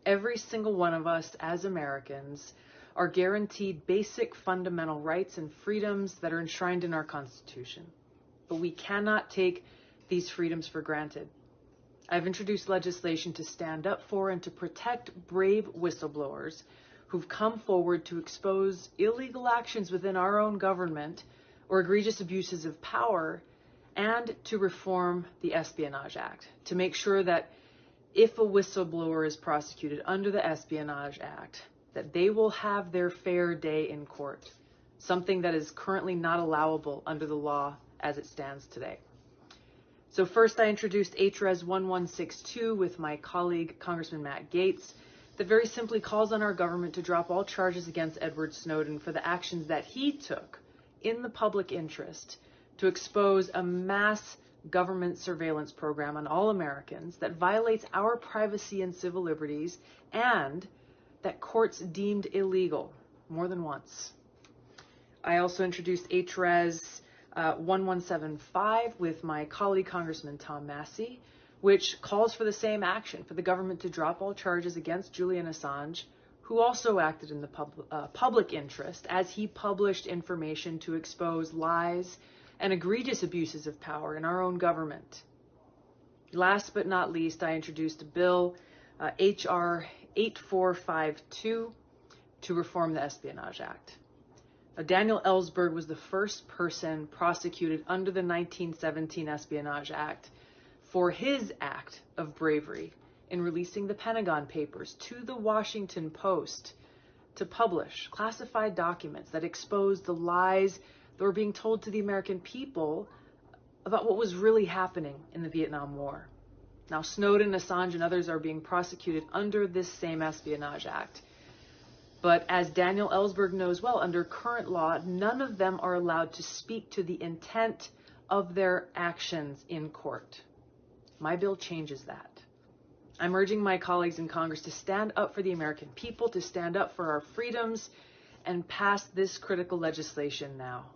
Every single one of us as Americans are guaranteed basic fundamental rights and freedoms that are enshrined in our Constitution. But we cannot take these freedoms for granted. I've introduced legislation to stand up for and to protect brave whistleblowers who've come forward to expose illegal actions within our own government or egregious abuses of power, and to reform the Espionage Act to make sure that if a whistleblower is prosecuted under the Espionage Act, that they will have their fair day in court, something that is currently not allowable under the law as it stands today. So first, I introduced HRES 1162 with my colleague, Congressman Matt Gaetz, that very simply calls on our government to drop all charges against Edward Snowden for the actions that he took in the public interest to expose a mass government surveillance program on all Americans that violates our privacy and civil liberties and that courts deemed illegal more than once. I also introduced HRES 1175 with my colleague, Congressman Tom Massey, which calls for the same action, for the government to drop all charges against Julian Assange, who also acted in the public interest as he published information to expose lies and egregious abuses of power in our own government. Last but not least, I introduced a bill, HR 8452, to reform the Espionage Act. Now, Daniel Ellsberg was the first person prosecuted under the 1917 Espionage Act for his act of bravery in releasing the Pentagon Papers to the Washington Post to publish classified documents that exposed the lies that were being told to the American people about what was really happening in the Vietnam War. Now, Snowden, Assange, and others are being prosecuted under this same Espionage Act. But as Daniel Ellsberg knows well, under current law, none of them are allowed to speak to the intent of their actions in court. My bill changes that. I'm urging my colleagues in Congress to stand up for the American people, to stand up for our freedoms, and pass this critical legislation now.